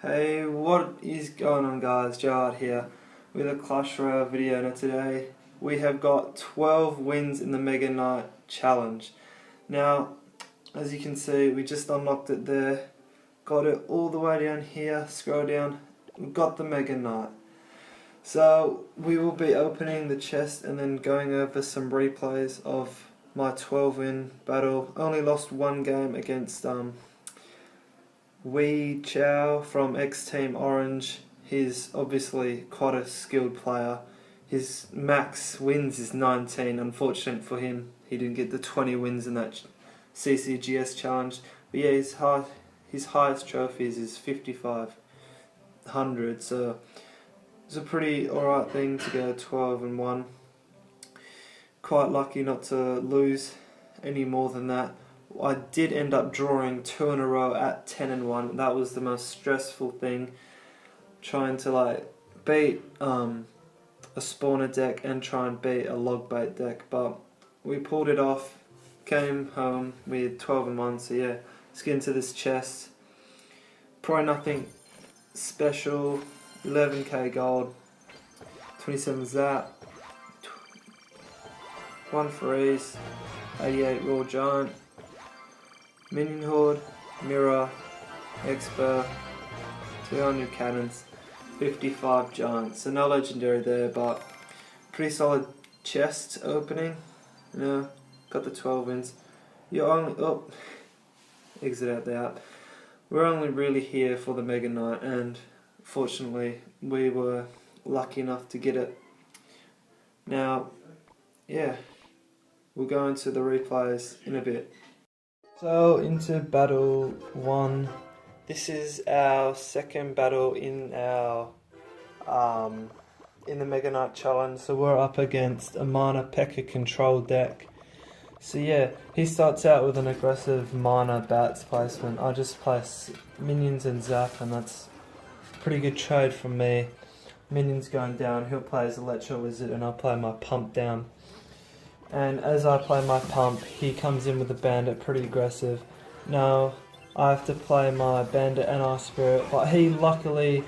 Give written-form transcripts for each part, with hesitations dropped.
Hey, what is going on guys? Gerard here with a Clash Royale video. Now today we have got 12 wins in the Mega Knight Challenge. Now, as you can see, we just unlocked it there, got it all the way down here, scroll down, we got the Mega Knight. So we will be opening the chest and then going over some replays of my 12 win battle. Only lost one game against Wee Chow from X Team Orange. He's obviously quite a skilled player. His max wins is 19. Unfortunate for him, he didn't get the 20 wins in that CCGS challenge. But yeah, his highest trophies is 5,500. So it's a pretty alright thing to go 12-1. Quite lucky not to lose any more than that. I did end up drawing 2 in a row at 10-1. That was the most stressful thing, trying to beat a spawner deck and try and beat a log bait deck, but we pulled it off, came home with 12-1. So yeah, let's get into this chest. Probably nothing special. 11k gold, 27 zap, 1 freeze, 88 raw giant, minion horde, mirror, expert, 200 cannons, 55 giants. So no legendary there, but pretty solid chest opening. You know, got the 12 wins. You're only exit out the app. We're only really here for the Mega Knight, and fortunately we were lucky enough to get it. Now, yeah, we'll go into the replays in a bit. So into battle 1. This is our second battle in our in the Mega Knight Challenge. So we're up against a Mana P.E.K.K.A control deck. So yeah, he starts out with an aggressive Mana Bats placement. I just place minions and zap, and that's a pretty good trade from me. Minions going down, he'll play his Electro Wizard and I'll play my pump down. And as I play my pump, he comes in with a bandit, pretty aggressive. Now I have to play my bandit and Ice Spirit, but he luckily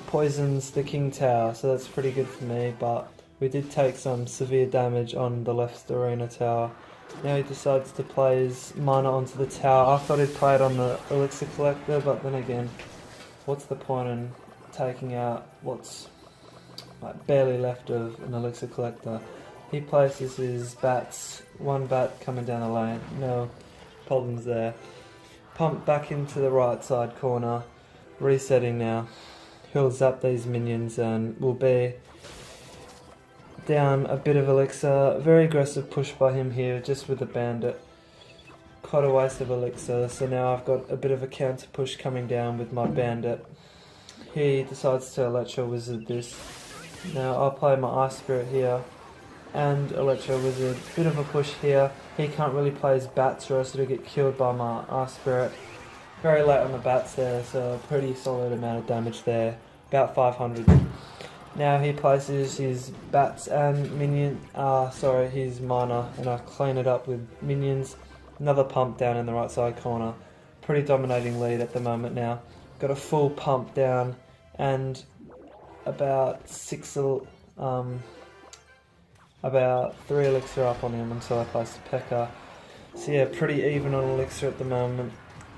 poisons the King Tower, so that's pretty good for me. But we did take some severe damage on the left arena tower. Now he decides to play his mana onto the tower. I thought he'd play it on the Elixir Collector, but then again, what's the point in taking out what's barely left of an Elixir Collector? He places his bats, one bat coming down the lane, no problems there. Pump back into the right side corner, resetting now. He'll zap these minions and will be down a bit of elixir. Very aggressive push by him here, just with the bandit. Quite a waste of elixir, so now I've got a bit of a counter push coming down with my bandit. He decides to Electro Wizard this. Now I'll play my Ice Spirit here and Electro Wizard. Bit of a push here. He can't really play his bats or else he'll get killed by my Ice Spirit. Very late on the bats there, so pretty solid amount of damage there. About 500. Now he places his bats and his mana, and I clean it up with minions. Another pump down in the right side corner. Pretty dominating lead at the moment now. Got a full pump down and about 3 elixir up on him until I place the P.E.K.K.A. So yeah, pretty even on elixir at the moment,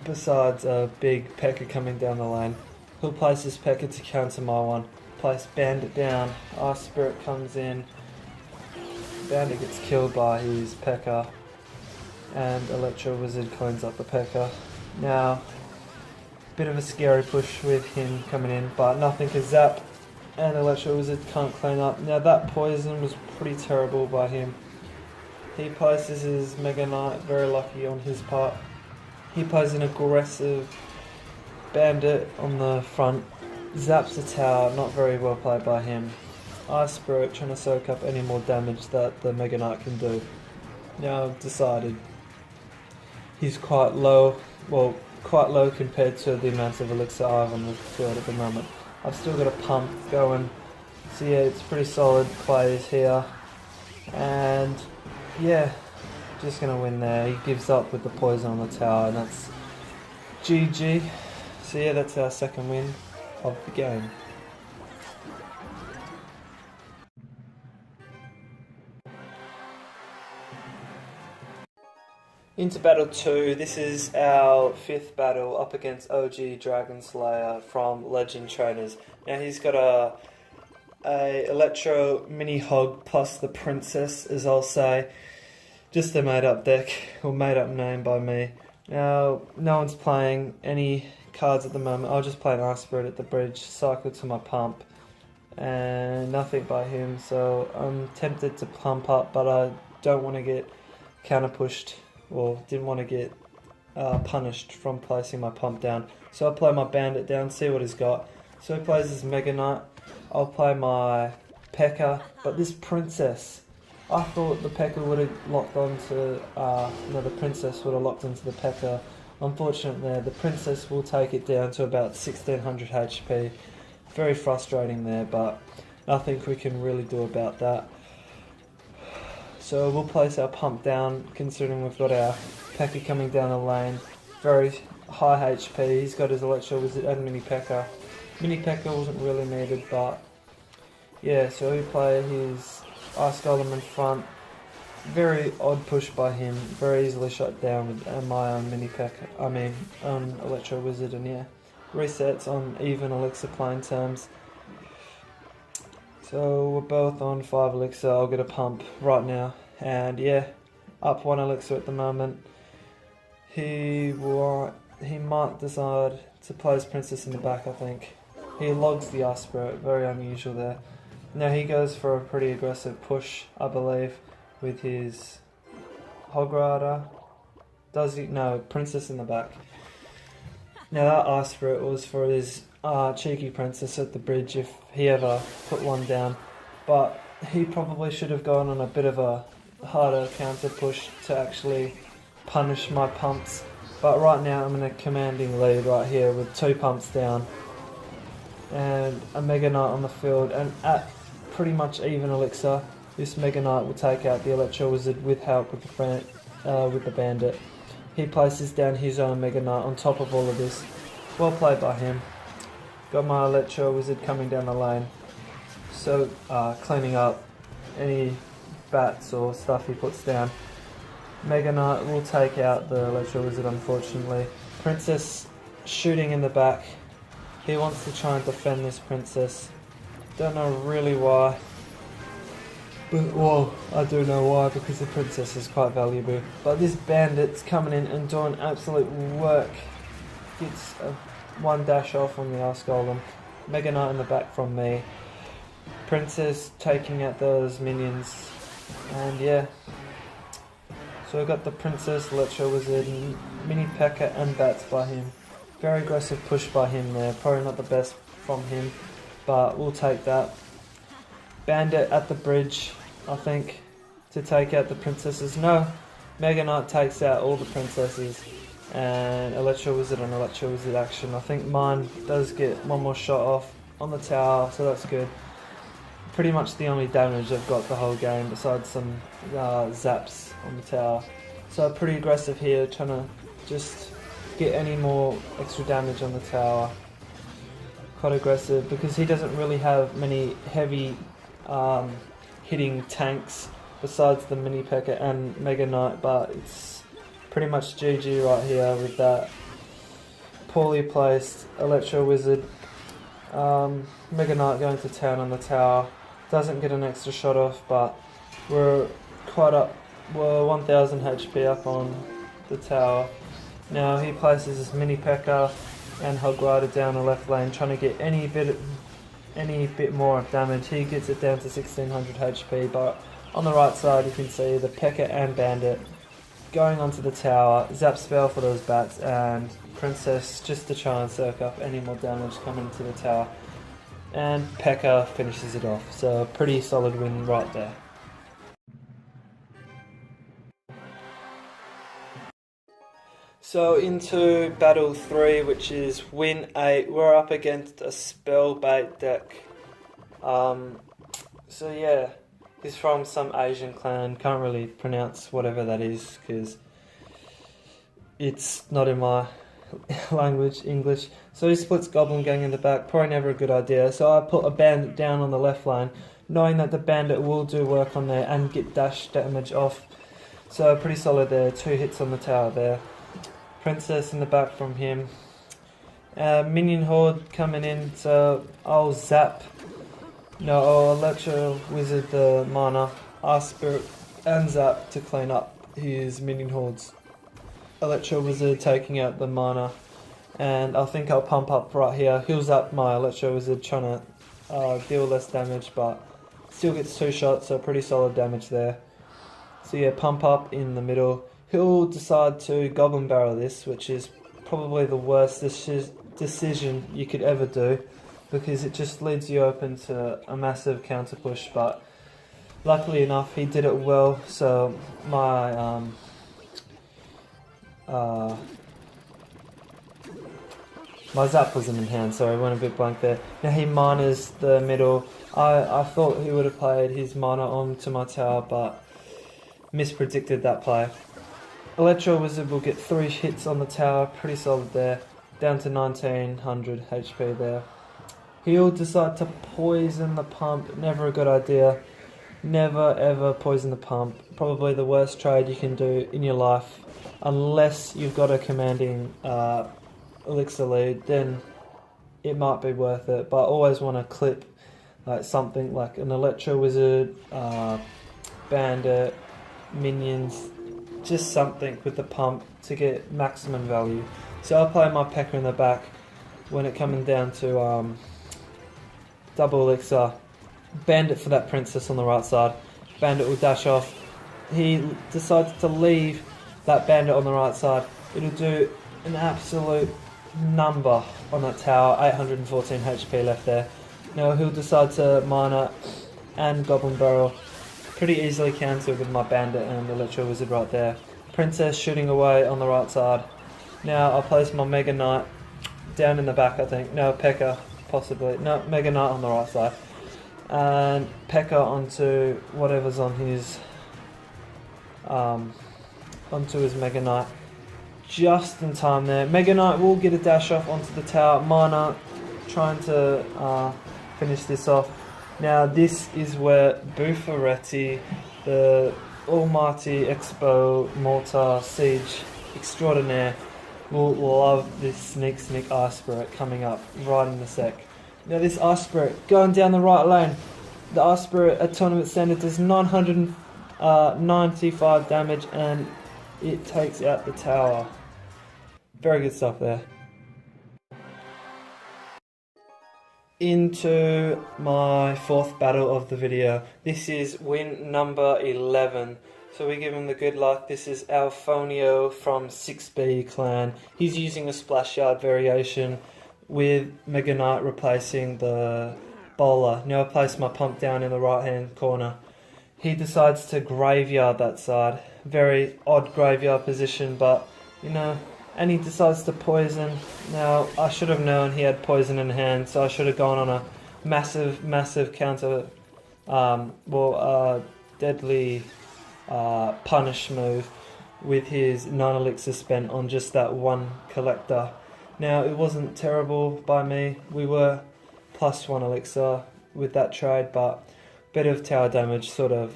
besides a big P.E.K.K.A coming down the lane. He'll place his P.E.K.K.A to counter my one. Place bandit down, Ice Spirit comes in, bandit gets killed by his P.E.K.K.A, and Electro Wizard cleans up the P.E.K.K.A. Now, bit of a scary push with him coming in, but nothing can zap, and Electro Wizard can't clean up. Now that poison was pretty terrible by him. He places his Mega Knight, very lucky on his part. He plays an aggressive bandit on the front, zaps the tower, not very well played by him. Ice Spirit trying to soak up any more damage that the Mega Knight can do. Now I've decided he's quite low compared to the amount of elixir I have on the field at the moment. I've still got a pump going, so yeah, it's pretty solid plays here. And yeah, just going to win there. He gives up with the poison on the tower, and that's GG. So yeah, that's our second win of the game. Into battle 2, this is our 5th battle up against OG Dragon Slayer from Legend Trainers. Now he's got a Electro Mini Hog plus the Princess, as I'll say. Just a made up deck, or made up name by me. Now, no one's playing any cards at the moment. I'll just play an Ice Spirit at the bridge, cycle to my pump, and nothing by him, so I'm tempted to pump up, but I don't want to get counter pushed, or didn't want to get punished from placing my pump down. So I'll play my Bandit down, see what he's got. So he plays his Mega Knight. I'll play my P.E.K.K.A, but this Princess, I thought the P.E.K.K.A would have locked onto, no, the Princess would have locked into the P.E.K.K.A. Unfortunately, the Princess will take it down to about 1600 HP. Very frustrating there, but nothing we can really do about that. So we'll place our pump down, considering we've got our P.E.K.K.A coming down the lane. Very high HP, he's got his Electro Wizard and Mini P.E.K.K.A. Mini P.E.K.K.A wasn't really needed, but yeah, so we play his Ice Golem in front. Very odd push by him, very easily shot down with my own Mini P.E.K.K.A, Electro Wizard, and yeah, resets on even Elixir playing terms. So we're both on 5 Elixir, I'll get a pump right now, and yeah, up 1 Elixir at the moment. He might decide to play his Princess in the back, I think. He logs the Ice Spirit, very unusual there. Now he goes for a pretty aggressive push, I believe, with his Hog Rider. Does he? No, Princess in the back. Now that Ice Spirit was for his cheeky Princess at the bridge if he ever put one down. But he probably should have gone on a bit of a harder counter push to actually punish my pumps. But right now I'm in a commanding lead right here with 2 pumps down and a Mega Knight on the field, and at pretty much even Elixir, this Mega Knight will take out the Electro Wizard with help with the Bandit. He places down his own Mega Knight on top of all of this. Well played by him. Got my Electro Wizard coming down the lane. So cleaning up any bats or stuff he puts down. Mega Knight will take out the Electro Wizard, unfortunately. Princess shooting in the back. He wants to try and defend this Princess. Don't know really why. But, well, I do know why, because the Princess is quite valuable. But this Bandit's coming in and doing absolute work. Gets one dash off on the Ice Golem. Mega Knight in the back from me. Princess taking out those minions. And yeah. So I got the Princess, Electro Wizard, Mini P.E.K.K.A and bats by him. Very aggressive push by him there. Probably not the best from him, but we'll take that. Bandit at the bridge, I think, to take out the Princesses. No, Mega Knight takes out all the Princesses, and Electro Wizard on Electro Wizard action. I think mine does get one more shot off on the tower, so that's good. Pretty much the only damage I've got the whole game, besides some zaps on the tower. So pretty aggressive here, trying to just get any more extra damage on the tower. Quite aggressive, because he doesn't really have many heavy hitting tanks besides the Mini P.E.K.K.A and Mega Knight, but it's pretty much GG right here with that poorly placed Electro Wizard. Mega Knight going to town on the tower. Doesn't get an extra shot off, but we're quite up. We're 1000 HP up on the tower. Now he places his Mini P.E.K.K.A and Hog Rider down the left lane, trying to get any bit more of damage. He gets it down to 1600 HP, but on the right side you can see the P.E.K.K.A and Bandit going onto the tower. Zap spell for those bats, and Princess just to try and soak up any more damage coming to the tower. And P.E.K.K.A finishes it off, so pretty solid win right there. So into battle 3, which is win 8. We're up against a spell bait deck. So yeah, he's from some Asian clan. Can't really pronounce whatever that is because it's not in my language, English. So he splits Goblin Gang in the back, probably never a good idea. So I put a bandit down on the left line, knowing that the bandit will do work on there and get dash damage off. So pretty solid there, 2 hits on the tower there. Princess in the back from him. Minion Horde coming in, so I'll Electro Wizard the mana, Ice Spirit and Zap to clean up his Minion Hordes. Electro Wizard taking out the mana, and I think I'll pump up right here, heals up my Electro Wizard trying to deal less damage, but still gets 2 shots, so pretty solid damage there. So yeah, pump up in the middle. He'll decide to Goblin Barrel this, which is probably the worst decision you could ever do, because it just leads you open to a massive counter push, but luckily enough he did it well, so my my Zap wasn't in hand, so I went a bit blank there. Now he miners the middle. I thought he would have played his mana onto my tower, but mispredicted that play. Electro Wizard will get 3 hits on the tower, pretty solid there, down to 1900 HP there. He'll decide to poison the pump, never a good idea. Never ever poison the pump, probably the worst trade you can do in your life, unless you've got a commanding elixir lead, then it might be worth it, but I always want to clip like something like an Electro Wizard, bandit, minions, just something with the pump to get maximum value. So I'll play my P.E.K.K.A in the back when it coming down to double elixir. Bandit for that princess on the right side. Bandit will dash off. He decides to leave that bandit on the right side. It'll do an absolute number on that tower. 814 HP left there. Now he'll decide to miner and Goblin Barrel. Pretty easily cancelled with my bandit and Electro Wizard right there. Princess shooting away on the right side. Now I'll place my Mega Knight down in the back, I think. No, P.E.K.K.A possibly. No, Mega Knight on the right side. And P.E.K.K.A onto whatever's on his onto his Mega Knight. Just in time there. Mega Knight will get a dash off onto the tower. Mana trying to finish this off. Now this is where Buffaretti, the almighty Expo Mortar Siege extraordinaire, will love this Sneak Ice Spirit coming up right in the sec. Now this Ice Spirit going down the right lane. The Ice Spirit at tournament standard does 995 damage and it takes out the tower. Very good stuff there. Into my 4th battle of the video. This is win number 11. So we give him the good luck. This is Alfonio from 6B clan. He's using a splash yard variation with Mega Knight replacing the bowler. Now I place my pump down in the right hand corner. He decides to graveyard that side. Very odd graveyard position, but you know, and he decides to poison. Now I should have known he had poison in hand, so I should have gone on a massive counter, deadly punish move with his 9 elixir spent on just that one collector. Now it wasn't terrible by me. We were +1 elixir with that trade, but bit of tower damage sort of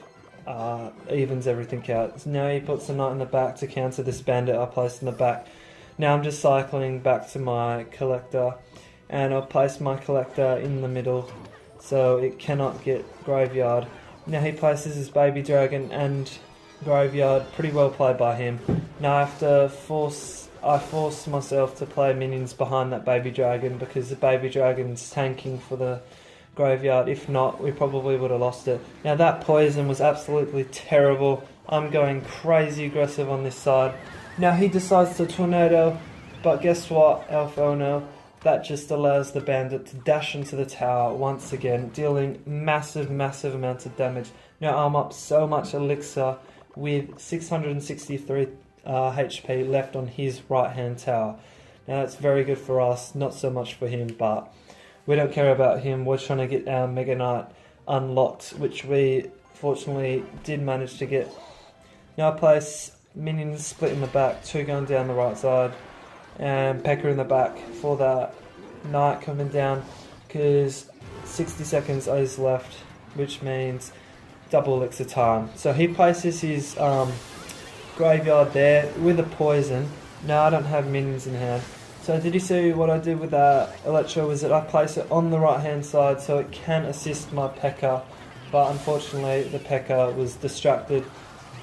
evens everything out. So now he puts the knight in the back to counter this bandit I placed in the back. Now I'm just cycling back to my collector, and I'll place my collector in the middle so it cannot get graveyard. Now he places his baby dragon and graveyard, pretty well played by him. Now I have to force myself to play minions behind that baby dragon because the baby dragon's tanking for the graveyard. If not, we probably would have lost it. Now that poison was absolutely terrible. I'm going crazy aggressive on this side. Now he decides to tornado, but guess what, Alfono? That just allows the bandit to dash into the tower once again, dealing massive amounts of damage. Now I'm up so much elixir with 663 HP left on his right hand tower. Now that's very good for us, not so much for him, but we don't care about him. We're trying to get our Mega Knight unlocked, which we fortunately did manage to get. Now I place minions split in the back, 2 going down the right side, and P.E.K.K.A in the back for that Knight coming down because 60 seconds is left, which means double elixir time. So he places his graveyard there with a poison. Now I don't have minions in hand. So did you see what I did with that Electro Wizard? I place it on the right hand side so it can assist my P.E.K.K.A. But unfortunately the P.E.K.K.A. was distracted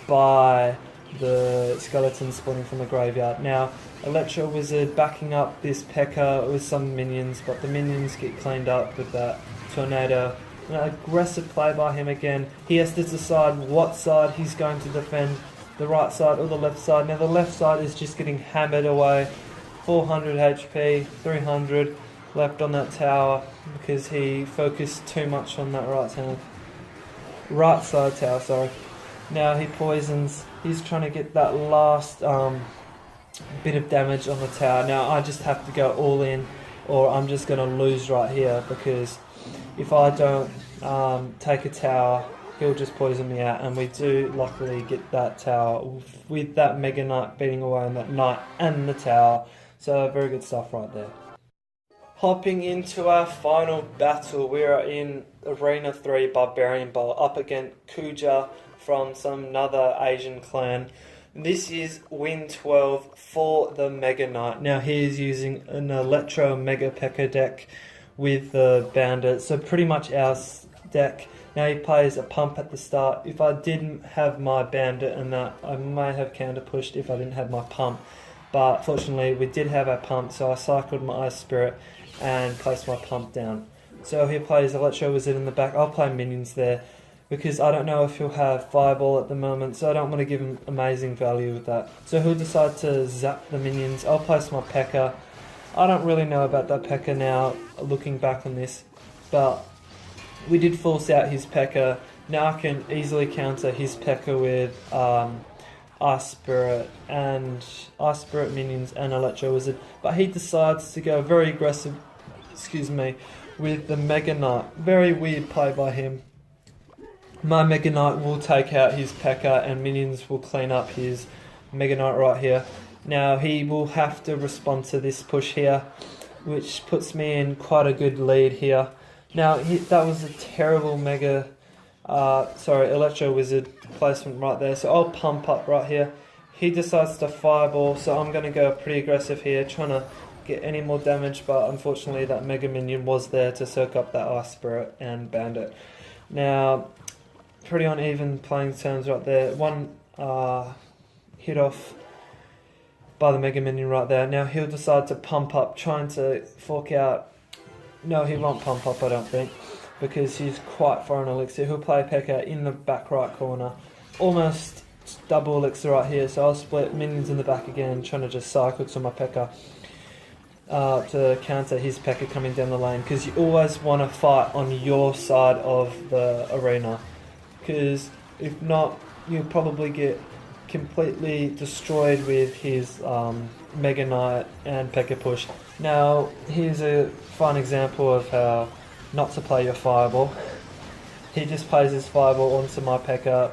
by the skeleton spawning from the graveyard. Now Electro Wizard backing up this P.E.K.K.A. with some minions, but the minions get cleaned up with that tornado. An aggressive play by him again. He has to decide what side he's going to defend, the right side or the left side. Now the left side is just getting hammered away. 400 HP, 300 left on that tower because he focused too much on that right side tower, sorry. Now he poisons. He's trying to get that last bit of damage on the tower. Now I just have to go all in or I'm just going to lose right here, because if I don't take a tower, he'll just poison me out, and we do luckily get that tower with that Mega Knight beating away on that Knight and the tower. So very good stuff right there. Hopping into our final battle, we are in Arena 3 Barbarian Bowl up against Kuja from some another Asian clan. This is win 12 for the Mega Knight. Now he is using an Electro Mega P.E.K.K.A. deck with the Bandit, so pretty much our deck. Now he plays a pump at the start. If I didn't have my Bandit and that, I may have counter pushed if I didn't have my pump. But fortunately we did have our pump, so I cycled my Ice Spirit and placed my pump down. So he plays Electro Wizard in the back. I'll play minions there because I don't know if he'll have Fireball at the moment, so I don't want to give him amazing value with that. So he'll decide to zap the minions. I'll place my P.E.K.K.A. I don't really know about that P.E.K.K.A. now, looking back on this, but we did force out his P.E.K.K.A. Now I can easily counter his P.E.K.K.A. with Ice Spirit minions and Electro Wizard, but he decides to go very aggressive, with the Mega Knight. Very weird play by him. My Mega Knight will take out his P.E.K.K.A. and minions will clean up his Mega Knight right here. Now he will have to respond to this push here, which puts me in quite a good lead here. Now that was a terrible Electro Wizard placement right there, so I'll pump up right here. He decides to Fireball, so I'm going to go pretty aggressive here, trying to get any more damage, but unfortunately that Mega Minion was there to soak up that Ice Spirit and Bandit. Now, pretty uneven playing terms right there. One hit off by the Mega Minion right there. Now he'll decide to pump up, trying to fork out. No, he won't pump up, I don't think, because he's quite far on elixir. He'll play P.E.K.K.A. in the back right corner. Almost double elixir right here, so I'll split minions in the back again, trying to just cycle to my P.E.K.K.A. To counter his P.E.K.K.A. coming down the lane, because you always want to fight on your side of the arena, because if not, you'll probably get completely destroyed with his Mega Knight and P.E.K.K.A. push. Now here's a fine example of how not to play your Fireball. He just plays his Fireball onto my P.E.K.K.A.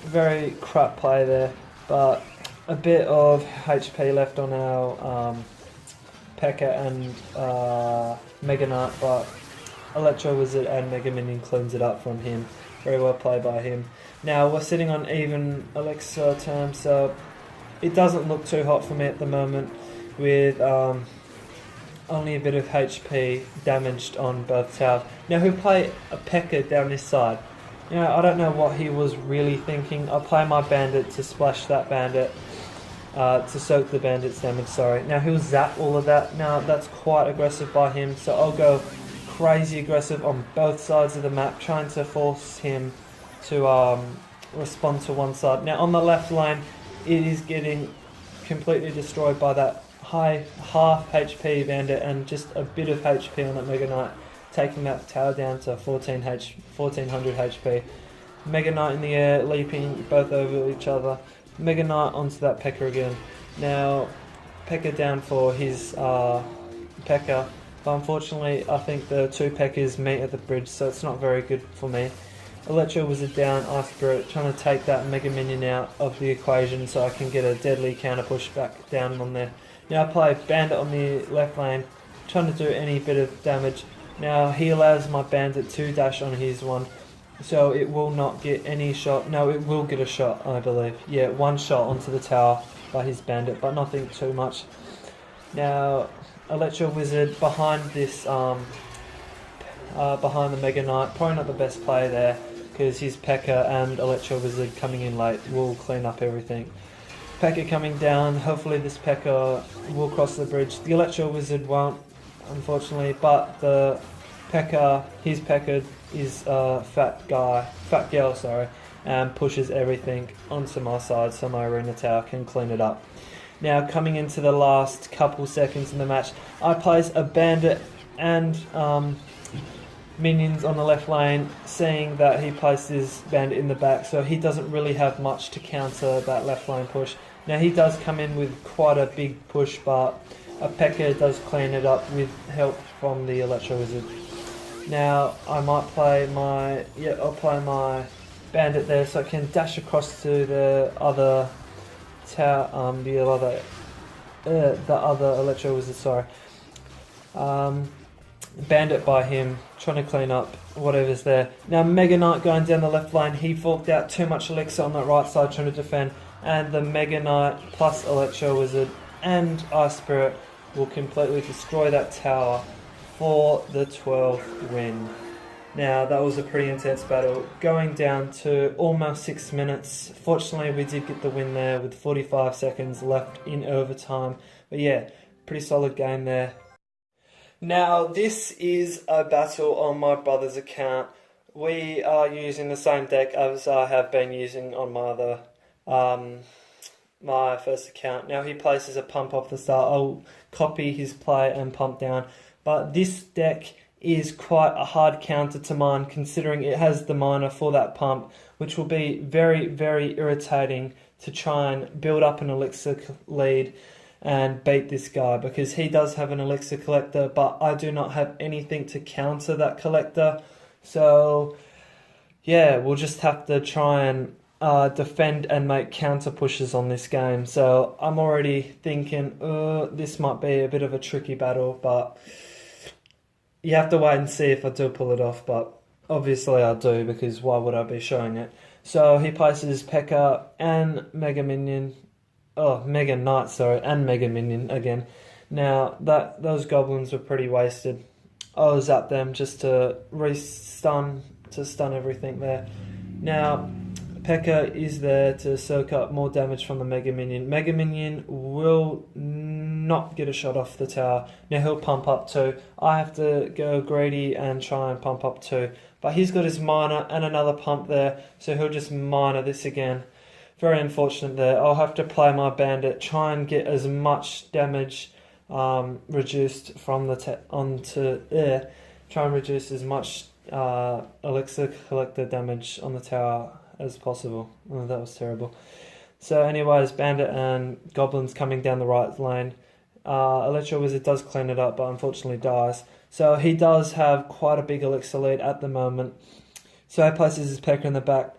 Very crap play there, but a bit of HP left on our P.E.K.K.A. and Mega Knight, but Electro Wizard and Mega Minion cleans it up from him. Very well played by him. Now we're sitting on even elixir terms, so it doesn't look too hot for me at the moment, with only a bit of HP damaged on both towers. Now he'll play a P.E.K.K.A. down this side. You know, I don't know what he was really thinking. I'll play my Bandit to splash that Bandit, to soak the Bandit's damage, sorry. Now he'll zap all of that. Now that's quite aggressive by him, so I'll go crazy aggressive on both sides of the map, trying to force him to respond to one side. Now on the left lane, it is getting completely destroyed by that high half HP Bandit and just a bit of HP on that Mega Knight, taking that tower down to 1400 HP. Mega Knight in the air, leaping both over each other. Mega Knight onto that P.E.K.K.A. again. Now P.E.K.K.A. down for his P.E.K.K.A. But unfortunately I think the two P.E.K.K.A.s meet at the bridge, so it's not very good for me. Electro Wizard down, Ice Spirit, trying to take that Mega Minion out of the equation so I can get a deadly counter push back down on there. Now I play Bandit on the left lane, trying to do any bit of damage. Now he allows my bandit to dash on his one, so it will not get any shot. No, it will get a shot, I believe. Yeah, one shot onto the tower by his bandit, but nothing too much. Now, Electro Wizard behind this, behind the Mega Knight, probably not the best play there, because his P.E.K.K.A. and Electro Wizard coming in late will clean up everything. P.E.K.K.A. coming down, hopefully this P.E.K.K.A. will cross the bridge. The Electro Wizard won't, unfortunately, but the P.E.K.K.A., his P.E.K.K.A. is a fat girl, and pushes everything onto my side so my arena tower can clean it up. Now, coming into the last couple seconds in the match, I place a bandit and minions on the left lane, seeing that he placed his bandit in the back, so he doesn't really have much to counter that left lane push. Now, he does come in with quite a big push, but a P.E.K.K.A. does clean it up with help from the Electro Wizard. Now, I might play my... yeah, I'll play my bandit there so I can dash across to the other tower, the other Electro Wizard, sorry. Bandit by him, trying to clean up whatever's there. Now Mega Knight going down the left lane, he forked out too much elixir on that right side trying to defend, and the Mega Knight plus Electro Wizard and Ice Spirit will completely destroy that tower for the 12th win. Now that was a pretty intense battle, going down to almost 6 minutes. Fortunately we did get the win there with 45 seconds left in overtime, but yeah, pretty solid game there. Now this is a battle on my brother's account. We are using the same deck as I have been using on my other, my first account. Now he places a pump off the start. I'll copy his play and pump down, but this deck is quite a hard counter to mine, considering it has the miner for that pump, which will be very, very irritating to try and build up an elixir lead and beat this guy, because he does have an elixir collector, but I do not have anything to counter that collector. So yeah, we'll just have to try and defend and make counter pushes on this game. So I'm already thinking, this might be a bit of a tricky battle, but you have to wait and see if I do pull it off, but obviously I do, because why would I be showing it? So he places P.E.K.K.A. and Mega Minion, Mega Knight, sorry, and Mega Minion again. Now, those goblins were pretty wasted. I was at them just to stun everything there. Now, P.E.K.K.A. is there to soak up more damage from the Mega Minion. Mega Minion will not get a shot off the tower. Now he'll pump up too. I have to go greedy and try and pump up too. But he's got his miner and another pump there, so he'll just miner this again. Very unfortunate there. I'll have to play my bandit, try and get as much damage reduced from the onto air. Try and reduce as much elixir collector damage on the tower as possible. Oh, that was terrible. So anyways, bandit and goblins coming down the right lane. Electro Wizard does clean it up, but unfortunately dies. So he does have quite a big elixir lead at the moment. So he places his P.E.K.K.A. in the back.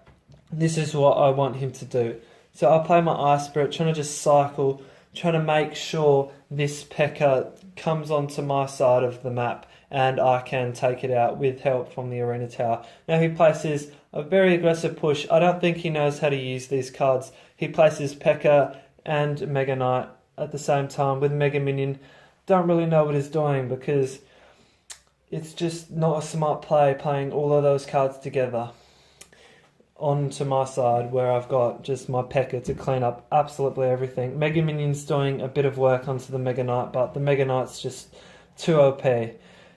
This is what I want him to do. So I'll play my Ice Spirit, trying to just cycle, trying to make sure this P.E.K.K.A. comes onto my side of the map and I can take it out with help from the arena tower. Now he places a very aggressive push. I don't think he knows how to use these cards. He places P.E.K.K.A. and Mega Knight at the same time with Mega Minion. Don't really know what he's doing, because it's just not a smart play playing all of those cards together onto my side, where I've got just my P.E.K.K.A. to clean up absolutely everything. Mega Minion's doing a bit of work onto the Mega Knight, but the Mega Knight's just too OP.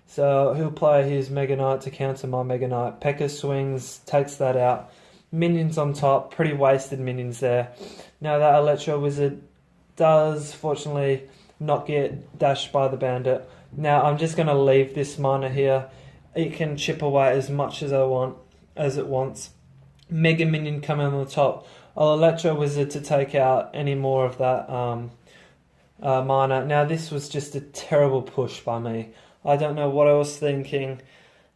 So he'll play his Mega Knight to counter my Mega Knight. P.E.K.K.A. swings, takes that out. Minions on top, pretty wasted minions there. Now that Electro Wizard does fortunately not get dashed by the bandit. Now I'm just going to leave this miner here. It can chip away as much as it wants. Mega Minion coming on the top. I'll Electro Wizard to take out any more of that miner. Now this was just a terrible push by me. I don't know what I was thinking.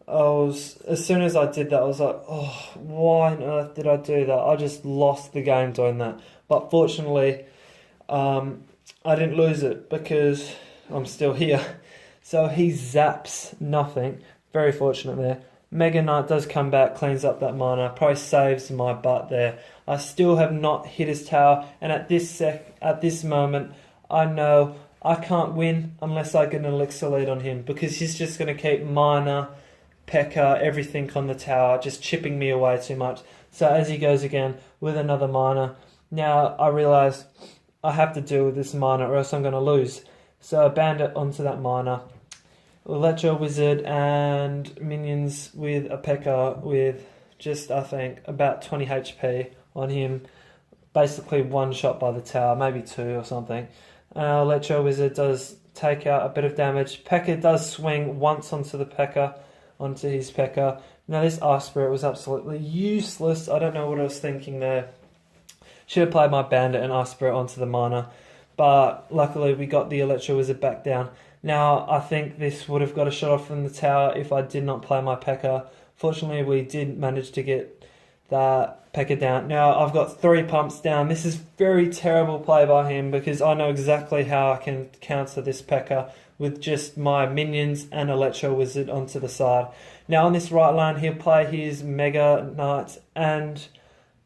As soon as I did that, I was like, oh, why on earth did I do that? I just lost the game doing that. But fortunately, I didn't lose it, because I'm still here. So he zaps nothing. Very fortunate there. Mega Knight does come back, cleans up that mana, probably saves my butt there. I still have not hit his tower, and at this moment, I know I can't win unless I get an elixir lead on him, because he's just going to keep mana, P.E.K.K.A, everything on the tower, just chipping me away too much. So as he goes again with another mana, now I realise I have to deal with this mana or else I'm going to lose. So I bandit onto that mana. Electro Wizard and minions with a P.E.K.K.A with just, I think, about 20 HP on him. Basically one shot by the tower, maybe two or something. Electro Wizard does take out a bit of damage. P.E.K.K.A does swing once onto the P.E.K.K.A, onto his P.E.K.K.A. Now this Ice Spirit was absolutely useless. I don't know what I was thinking there. Should have played my Bandit and Ice Spirit onto the mana. But luckily we got the Electro Wizard back down. Now, I think this would have got a shot off from the tower if I did not play my P.E.K.K.A. Fortunately, we did manage to get that P.E.K.K.A down. Now, I've got 3 pumps down. This is very terrible play by him because I know exactly how I can counter this P.E.K.K.A with just my minions and Electro Wizard onto the side. Now, on this right line, he'll play his Mega Knight and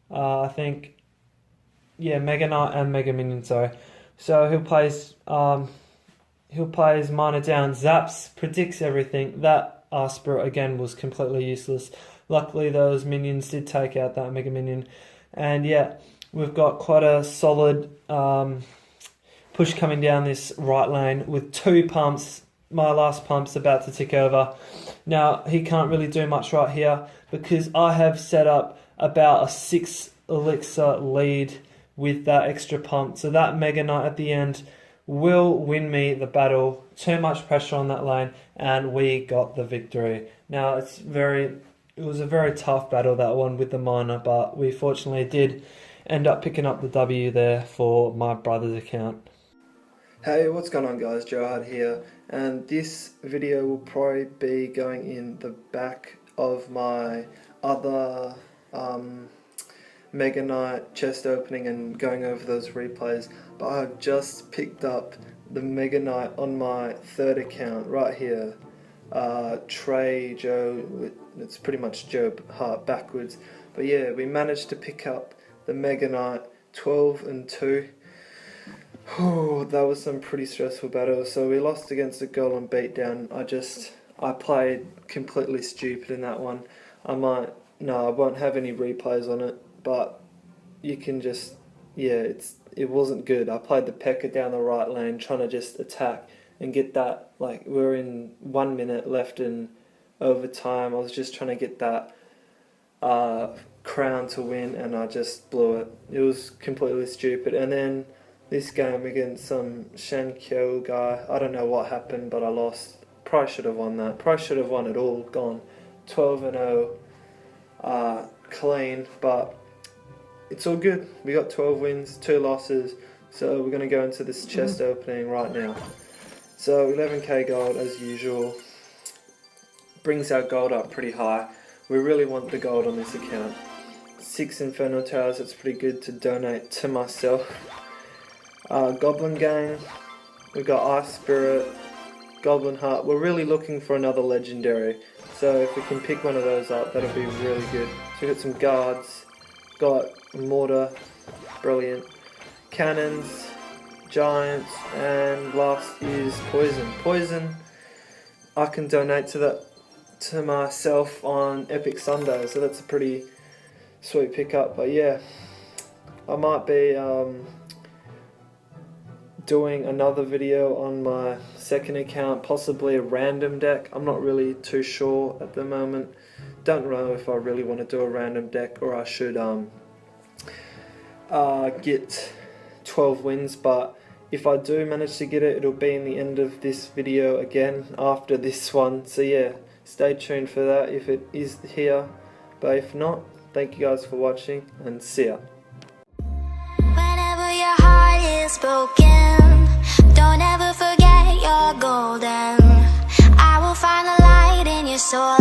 I think, yeah, Mega Knight and Mega Minion, sorry. So he'll play his mana down, zaps, predicts everything. That Spirit again was completely useless. Luckily those minions did take out that Mega Minion. And yeah, we've got quite a solid push coming down this right lane with 2 pumps. My last pump's about to tick over. Now he can't really do much right here because I have set up about a 6 elixir lead with that extra pump. So that Mega Knight at the end will win me the battle. Too much pressure on that lane, and we got the victory. Now it was a very tough battle, that one with the mana, but we fortunately did end up picking up the W there for my brother's account. Hey, what's going on guys, Gerard here, and this video will probably be going in the back of my other Mega Knight chest opening and going over those replays, but I've just picked up the Mega Knight on my 3rd account right here. Trey Joe, it's pretty much Joe Hart backwards, but yeah, we managed to pick up the Mega Knight 12 and 2. Oh, that was some pretty stressful battles. So we lost against a Golem beatdown. I played completely stupid in that one. I won't have any replays on it, but you can just, yeah, it wasn't good. I played the P.E.K.K.A down the right lane, trying to just attack and get that, like, we're in 1 minute left in overtime. I was just trying to get that crown to win, and I just blew it. It was completely stupid. And then this game against some Shankyo guy, I don't know what happened, but I lost. Probably should have won that. Probably should have won it all. Gone 12-0 clean, but it's all good. We got 12 wins, 2 losses, so we're going to go into this chest opening right now. So 11k gold as usual. Brings our gold up pretty high. We really want the gold on this account. 6 Inferno Towers, that's pretty good to donate to myself. Goblin Gang, we've got Ice Spirit, Goblin Heart. We're really looking for another legendary, so if we can pick one of those up, that'll be really good. So we've got some guards, got Mortar, brilliant, cannons, giants, and last is poison. Poison, I can donate to myself on Epic Sunday, so that's a pretty sweet pickup. But yeah, I might be doing another video on my 2nd account, possibly a random deck. I'm not really too sure at the moment. Don't know if I really want to do a random deck or I should get 12 wins, but if I do manage to get it, it'll be in the end of this video again after this one. So yeah, stay tuned for that if it is here, but if not, thank you guys for watching and see ya. Whenever your heart is broken, don't ever forget you're golden. I will find the light in your soul.